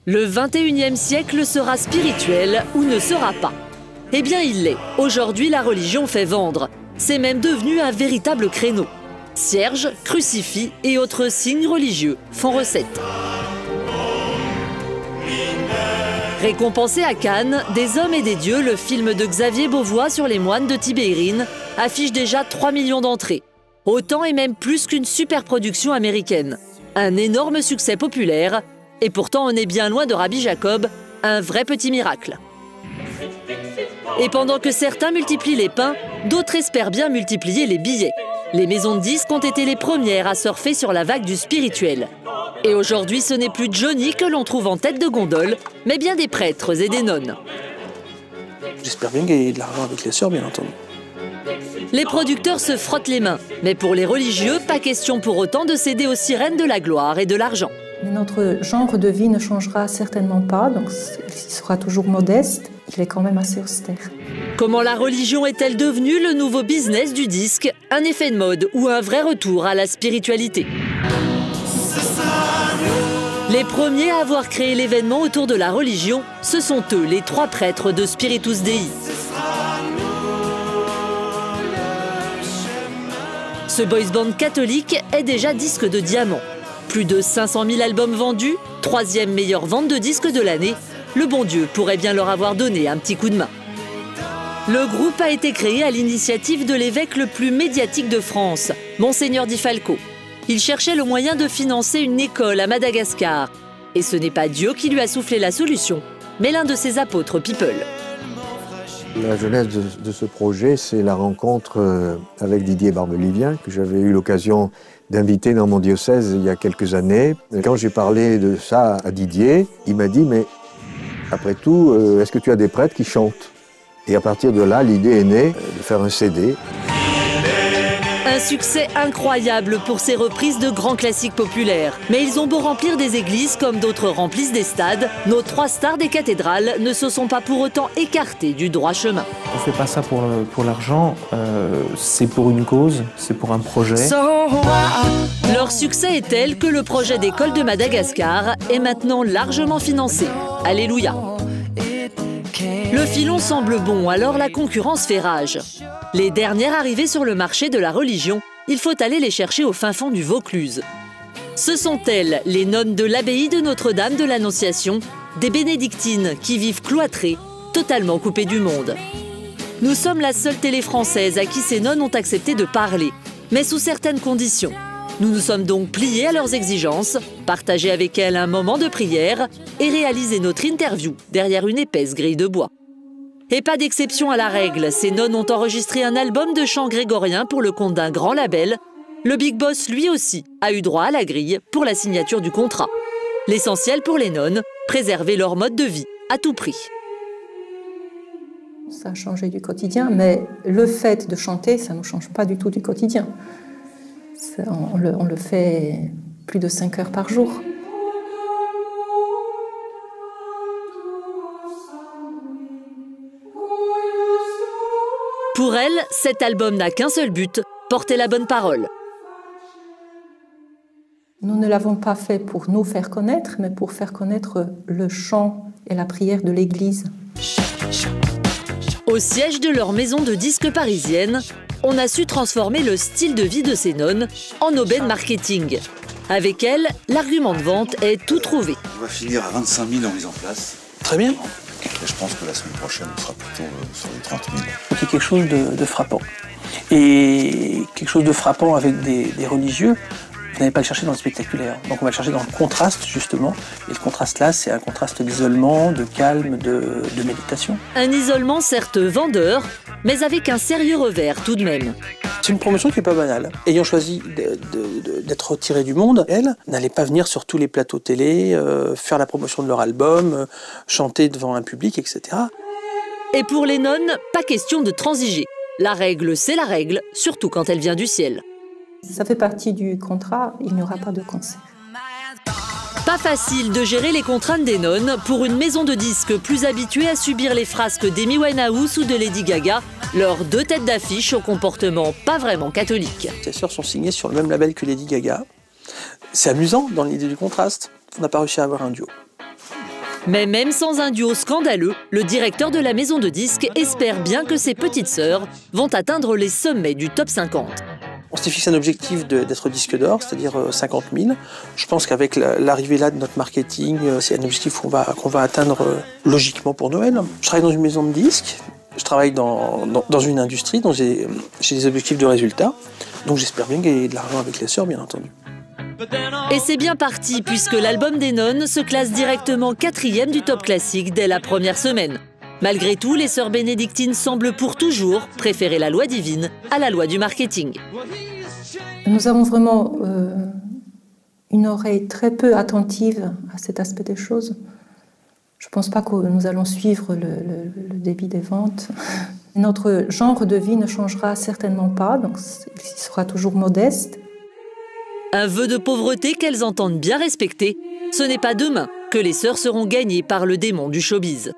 Le 21e siècle sera spirituel ou ne sera pas. Eh bien, il l'est. Aujourd'hui, la religion fait vendre. C'est même devenu un véritable créneau. Cierges, crucifix et autres signes religieux font recette. Récompensé à Cannes, Des hommes et des dieux, le film de Xavier Beauvois sur les moines de Tibérine, affiche déjà 3 millions d'entrées. Autant et même plus qu'une superproduction américaine. Un énorme succès populaire. Et pourtant, on est bien loin de Rabbi Jacob, un vrai petit miracle. Et pendant que certains multiplient les pains, d'autres espèrent bien multiplier les billets. Les maisons de disques ont été les premières à surfer sur la vague du spirituel. Et aujourd'hui, ce n'est plus Johnny que l'on trouve en tête de gondole, mais bien des prêtres et des nonnes. J'espère bien gagner de l'argent avec les sœurs, bien entendu. Les producteurs se frottent les mains, mais pour les religieux, pas question pour autant de céder aux sirènes de la gloire et de l'argent. Notre genre de vie ne changera certainement pas, donc il sera toujours modeste, il est quand même assez austère. Comment la religion est-elle devenue le nouveau business du disque, un effet de mode ou un vrai retour à la spiritualité? Les premiers à avoir créé l'événement autour de la religion, ce sont eux, les 3 prêtres de Spiritus Dei. Ce boys band catholique est déjà disque de diamant. Plus de 500 000 albums vendus, 3e meilleure vente de disques de l'année, le bon Dieu pourrait bien leur avoir donné un petit coup de main. Le groupe a été créé à l'initiative de l'évêque le plus médiatique de France, Monseigneur Di Falco. Il cherchait le moyen de financer une école à Madagascar. Et ce n'est pas Dieu qui lui a soufflé la solution, mais l'un de ses apôtres people. La genèse de ce projet, c'est la rencontre avec Didier Barbelivien, que j'avais eu l'occasion d'inviter dans mon diocèse il y a quelques années. Quand j'ai parlé de ça à Didier, il m'a dit « mais après tout, est-ce que tu as des prêtres qui chantent ?» Et à partir de là, l'idée est née de faire un CD. Un succès incroyable pour ces reprises de grands classiques populaires. Mais ils ont beau remplir des églises comme d'autres remplissent des stades, nos 3 stars des cathédrales ne se sont pas pour autant écartés du droit chemin. On ne fait pas ça pour l'argent, c'est pour une cause, c'est pour un projet. Leur succès est tel que le projet d'école de Madagascar est maintenant largement financé. Alléluia. Le filon semble bon, alors la concurrence fait rage. Les dernières arrivées sur le marché de la religion, il faut aller les chercher au fin fond du Vaucluse. Ce sont elles, les nonnes de l'abbaye de Notre-Dame de l'Annonciation, des bénédictines qui vivent cloîtrées, totalement coupées du monde. Nous sommes la seule télé française à qui ces nonnes ont accepté de parler, mais sous certaines conditions. Nous nous sommes donc pliés à leurs exigences, partagé avec elles un moment de prière et réalisé notre interview derrière une épaisse grille de bois. Et pas d'exception à la règle, ces nonnes ont enregistré un album de chants grégoriens pour le compte d'un grand label. Le Big Boss, lui aussi, a eu droit à la grille pour la signature du contrat. L'essentiel pour les nonnes, préserver leur mode de vie à tout prix. Ça a changé du quotidien, mais le fait de chanter, ça ne change pas du tout du quotidien. On le fait plus de 5 heures par jour. Pour elle, cet album n'a qu'un seul but, porter la bonne parole. Nous ne l'avons pas fait pour nous faire connaître, mais pour faire connaître le chant et la prière de l'Église. Au siège de leur maison de disques parisienne, on a su transformer le style de vie de ces nonnes en aubaine marketing. Avec elles, l'argument de vente est tout trouvé. On va finir à 25 000 en mise en place. Très bien. Et je pense que la semaine prochaine, on sera plutôt sur les 30 000. Il y a quelque chose de frappant. Et quelque chose de frappant avec des religieux, vous n'allez pas le chercher dans le spectaculaire. Donc on va le chercher dans le contraste, justement. Et le contraste là, c'est un contraste d'isolement, de calme, de méditation. Un isolement certes vendeur, mais avec un sérieux revers tout de même. C'est une promotion qui n'est pas banale. Ayant choisi d'être retirée du monde, elle n'allait pas venir sur tous les plateaux télé, faire la promotion de leur album, chanter devant un public, etc. Et pour les nonnes, pas question de transiger. La règle, c'est la règle, surtout quand elle vient du ciel. Ça fait partie du contrat, il n'y aura pas de concert. Pas facile de gérer les contraintes des nonnes pour une maison de disques plus habituée à subir les frasques d'Amy Winehouse ou de Lady Gaga, leurs 2 têtes d'affiche au comportement pas vraiment catholique. Ses sœurs sont signées sur le même label que Lady Gaga. C'est amusant dans l'idée du contraste. On n'a pas réussi à avoir un duo. Mais même sans un duo scandaleux, le directeur de la maison de disques espère bien que ses petites sœurs vont atteindre les sommets du top 50. On s'est fixé un objectif d'être disque d'or, c'est-à-dire 50 000. Je pense qu'avec l'arrivée là de notre marketing, c'est un objectif qu'on va atteindre logiquement pour Noël. Je travaille dans une maison de disques, je travaille dans une industrie dont j'ai des objectifs de résultats. Donc j'espère bien gagner de l'argent avec les sœurs, bien entendu. Et c'est bien parti, puisque l'album des Nonnes se classe directement 4e du top classique dès la première semaine. Malgré tout, les sœurs bénédictines semblent pour toujours préférer la loi divine à la loi du marketing. Nous avons vraiment une oreille très peu attentive à cet aspect des choses. Je ne pense pas que nous allons suivre le débit des ventes. Notre genre de vie ne changera certainement pas, donc il sera toujours modeste. Un vœu de pauvreté qu'elles entendent bien respecter. Ce n'est pas demain que les sœurs seront gagnées par le démon du showbiz.